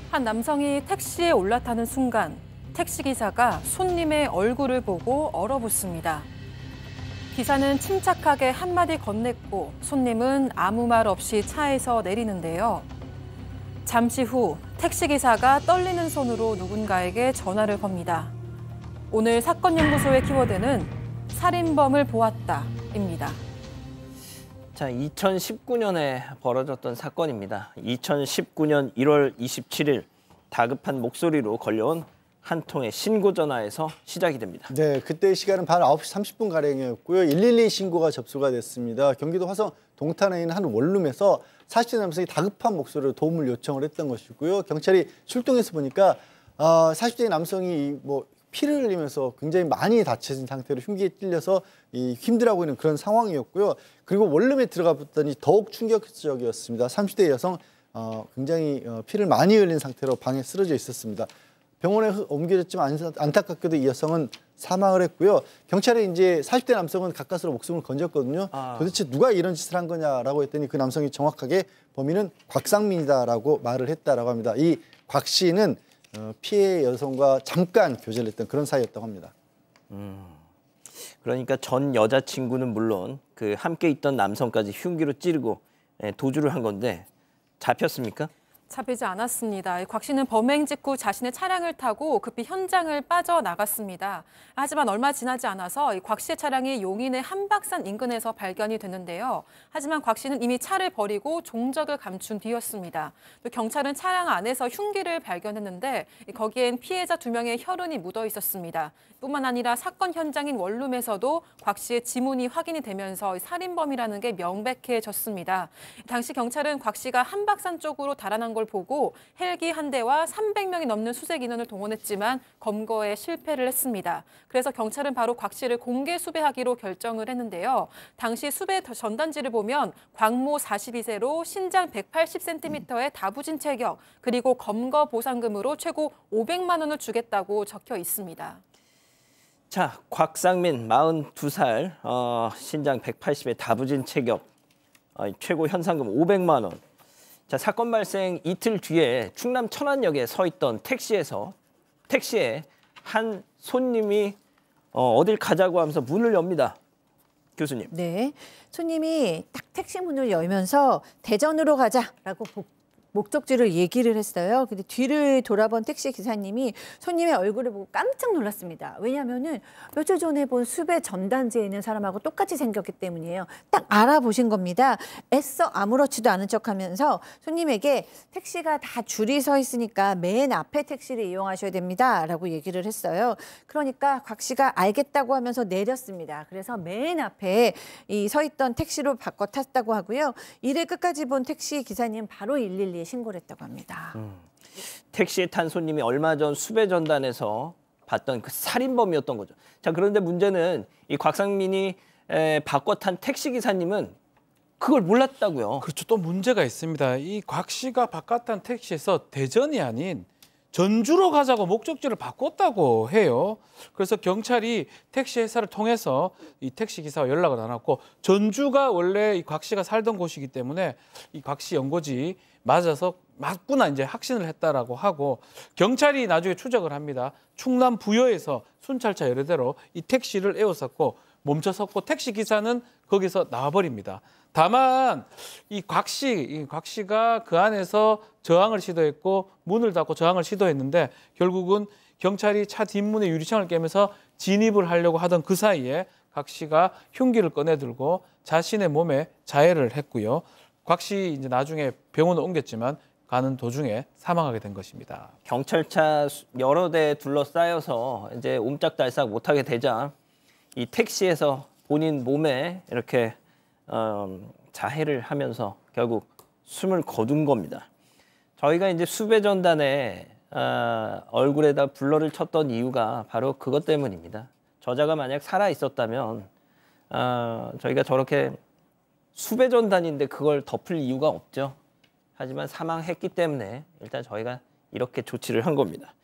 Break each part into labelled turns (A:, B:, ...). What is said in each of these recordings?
A: 한 남성이 택시에 올라타는 순간 택시기사가 손님의 얼굴을 보고 얼어붙습니다. 기사는 침착하게 한마디 건넸고 손님은 아무 말 없이 차에서 내리는데요. 잠시 후 택시기사가 떨리는 손으로 누군가에게 전화를 겁니다. 오늘 사건연구소의 키워드는 살인범을 보았다입니다.
B: 자, 2019년에 벌어졌던 사건입니다. 2019년 1월 27일 다급한 목소리로 걸려온 한 통의 신고 전화에서 시작이 됩니다.
C: 네, 그때 시간은 밤 9시 30분가량이었고요. 112 신고가 접수가 됐습니다. 경기도 화성 동탄에 있는 한 원룸에서 40대 남성이 다급한 목소리로 도움을 요청을 했던 것이고요. 경찰이 출동해서 보니까 40대 남성이 피를 흘리면서 굉장히 많이 다쳐진 상태로 흉기에 찔려서 힘들어하고 있는 그런 상황이었고요. 그리고 원룸에 들어가 봤더니 더욱 충격적이었습니다. 30대 여성 굉장히 피를 많이 흘린 상태로 방에 쓰러져 있었습니다. 병원에 옮겨졌지만 안타깝게도 이 여성은 사망을 했고요. 경찰이 이제 40대 남성은 가까스로 목숨을 건졌거든요. 도대체 누가 이런 짓을 한 거냐라고 했더니 그 남성이 정확하게 범인은 곽상민이다라고 말을 했다라고 합니다. 이 곽 씨는 피해 여성과 잠깐 교제를 했던 그런 사이였다고 합니다.
B: 그러니까 전 여자친구는 물론 그 함께 있던 남성까지 흉기로 찌르고 도주를 한 건데 잡혔습니까?
A: 잡히지 않았습니다. 곽 씨는 범행 직후 자신의 차량을 타고 급히 현장을 빠져나갔습니다. 하지만 얼마 지나지 않아서 곽 씨의 차량이 용인의 한박산 인근에서 발견이 됐는데요. 하지만 곽 씨는 이미 차를 버리고 종적을 감춘 뒤였습니다. 또 경찰은 차량 안에서 흉기를 발견했는데 거기엔 피해자 2명의 혈흔이 묻어 있었습니다. 뿐만 아니라 사건 현장인 원룸에서도 곽 씨의 지문이 확인이 되면서 살인범이라는 게 명백해졌습니다. 당시 경찰은 곽 씨가 한박산 쪽으로 달아난 걸 보고 헬기 한 대와 300명이 넘는 수색 인원을 동원했지만 검거에 실패를 했습니다. 그래서 경찰은 바로 곽 씨를 공개 수배하기로 결정을 했는데요. 당시 수배 전단지를 보면 광모 42세로 신장 180cm의 다부진 체격, 그리고 검거 보상금으로 최고 500만 원을 주겠다고 적혀 있습니다.
B: 자, 곽상민 42살, 신장 180의 다부진 체격, 최고 현상금 500만 원. 자, 사건 발생 이틀 뒤에 충남 천안역에 서 있던 택시에 한 손님이 어딜 가자고 하면서 문을 엽니다. 교수님.
D: 네, 손님이 딱 택시 문을 열면서 대전으로 가자라고 목적지를 얘기를 했어요. 근데 뒤를 돌아본 택시 기사님이 손님의 얼굴을 보고 깜짝 놀랐습니다. 왜냐하면은 며칠 전에 본 수배 전단지에 있는 사람하고 똑같이 생겼기 때문이에요. 딱 알아보신 겁니다. 애써 아무렇지도 않은 척하면서 손님에게 택시가 다 줄이 서 있으니까 맨 앞에 택시를 이용하셔야 됩니다라고 얘기를 했어요. 그러니까 곽 씨가 알겠다고 하면서 내렸습니다. 그래서 맨 앞에 서 있던 택시로 바꿔 탔다고 하고요. 이를 끝까지 본 택시 기사님 바로 112에 신고를 했다고 합니다.
B: 택시에 탄 손님이 얼마 전 수배 전단에서 봤던 그 살인범이었던 거죠. 자, 그런데 문제는 이 곽상민이 바꿔 탄 택시 기사님은 그걸 몰랐다고요.
E: 그렇죠. 또 문제가 있습니다. 이 곽 씨가 바꿔 탄 택시에서 대전이 아닌 전주로 가자고 목적지를 바꿨다고 해요. 그래서 경찰이 택시 회사를 통해서 이 택시 기사와 연락을 나눴고 전주가 원래 이 곽 씨가 살던 곳이기 때문에 이 곽 씨 연고지 맞아서 맞구나 이제 확신을 했다라고 하고 경찰이 나중에 추적을 합니다. 충남 부여에서 순찰차 여러 대로 이 택시를 에워쌌고 멈춰섰고 택시 기사는 거기서 나와버립니다. 다만 이 곽 씨가 그 안에서 저항을 시도했고 문을 닫고 저항을 시도했는데 결국은 경찰이 차 뒷문의 유리창을 깨면서 진입을 하려고 하던 그 사이에 곽 씨가 흉기를 꺼내들고 자신의 몸에 자해를 했고요. 곽 씨 이제 나중에 병원을 옮겼지만 가는 도중에 사망하게 된 것입니다.
B: 경찰차 여러 대 둘러싸여서 이제 옴짝달싹 못하게 되자 이 택시에서 본인 몸에 이렇게 자해를 하면서 결국 숨을 거둔 겁니다. 저희가 이제 수배 전단에 얼굴에다 블러를 쳤던 이유가 바로 그것 때문입니다. 저자가 만약 살아 있었다면 저희가 저렇게 수배 전단인데 그걸 덮을 이유가 없죠. 하지만 사망했기 때문에 일단 저희가 이렇게 조치를 한 겁니다.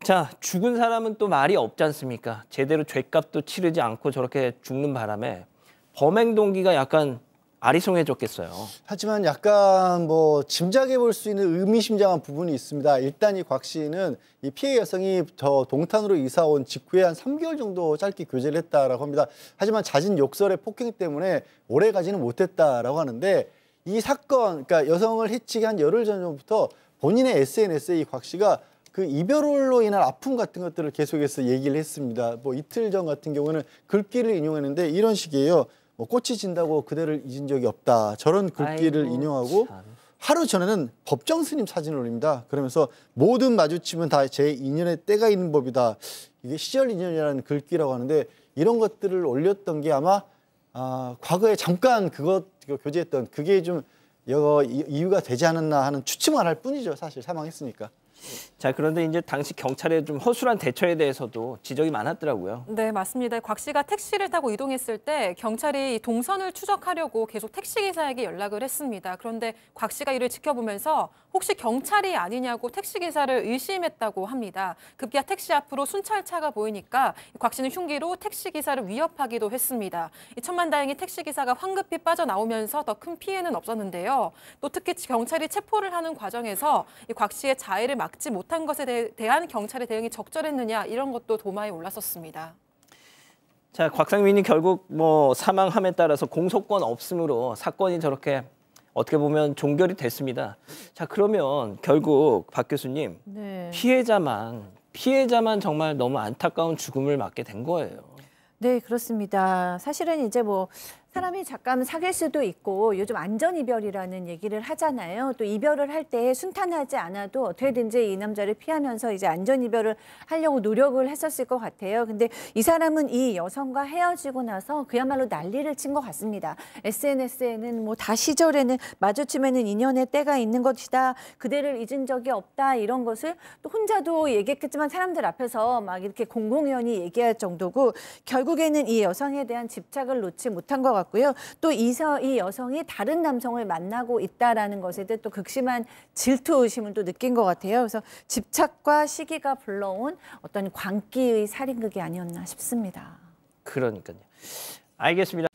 B: 자, 죽은 사람은 또 말이 없지 않습니까? 제대로 죗값도 치르지 않고 저렇게 죽는 바람에 범행 동기가 약간 아리송해졌겠어요.
C: 하지만 약간 뭐 짐작해 볼 수 있는 의미심장한 부분이 있습니다. 일단 이 곽 씨는 이 피해 여성이 저 동탄으로 이사 온 직후에 한 3개월 정도 짧게 교제를 했다라고 합니다. 하지만 잦은 욕설의 폭행 때문에 오래 가지는 못했다라고 하는데 이 사건, 그러니까 여성을 해치기 한 열흘 전부터 본인의 SNS에 이 곽 씨가 그 이별로 인한 아픔 같은 것들을 계속해서 얘기를 했습니다. 뭐 이틀 전 같은 경우는 글귀를 인용했는데 이런 식이에요. 뭐 꽃이 진다고 그대를 잊은 적이 없다. 저런 글귀를
B: 아이고,
C: 인용하고
B: 참.
C: 하루 전에는 법정 스님 사진을 올립니다. 그러면서 모든 마주치면 다 제 인연의 때가 있는 법이다. 이게 시절 인연이라는 글귀라고 하는데 이런 것들을 올렸던 게 아마 과거에 잠깐 그거 교제했던 그게 좀 이유가 되지 않았나 하는 추측만 할 뿐이죠. 사실 사망했으니까.
B: 자, 그런데 이제 당시 경찰의 좀 허술한 대처에 대해서도 지적이 많았더라고요.
A: 네, 맞습니다. 곽 씨가 택시를 타고 이동했을 때 경찰이 이 동선을 추적하려고 계속 택시기사에게 연락을 했습니다. 그런데 곽 씨가 이를 지켜보면서 혹시 경찰이 아니냐고 택시기사를 의심했다고 합니다. 급기야 택시 앞으로 순찰차가 보이니까 곽 씨는 흉기로 택시기사를 위협하기도 했습니다. 천만다행히 택시기사가 황급히 빠져나오면서 더 큰 피해는 없었는데요. 또 특히 경찰이 체포를 하는 과정에서 곽 씨의 자해를 막지 못한 것에 대한 경찰의 대응이 적절했느냐 이런 것도 도마에 올랐었습니다.
B: 자, 곽상민이 결국 뭐 사망함에 따라서 공소권 없음으로 사건이 저렇게 어떻게 보면 종결이 됐습니다. 자, 그러면 결국 박 교수님
D: 네.
B: 피해자만 정말 너무 안타까운 죽음을 맞게 된 거예요.
D: 네, 그렇습니다. 사실은 이제 뭐 사람이 잠깐 사귈 수도 있고 요즘 안전 이별이라는 얘기를 하잖아요. 또 이별을 할 때 순탄하지 않아도 어떻게든지 이 남자를 피하면서 이제 안전 이별을 하려고 노력을 했었을 것 같아요. 근데 이 사람은 이 여성과 헤어지고 나서 그야말로 난리를 친 것 같습니다. SNS에는 뭐 다 시절에는 마주치면은 인연의 때가 있는 것이다. 그대를 잊은 적이 없다. 이런 것을 또 혼자도 얘기했겠지만 사람들 앞에서 막 이렇게 공공연히 얘기할 정도고 결국에는 이 여성에 대한 집착을 놓지 못한 것 같고요. 또 이 여성이 다른 남성을 만나고 있다라는 것에 대해 또 극심한 질투 의심을 또 느낀 것 같아요. 그래서 집착과 시기가 불러온 어떤 광기의 살인극이 아니었나 싶습니다.
B: 그러니까요. 알겠습니다.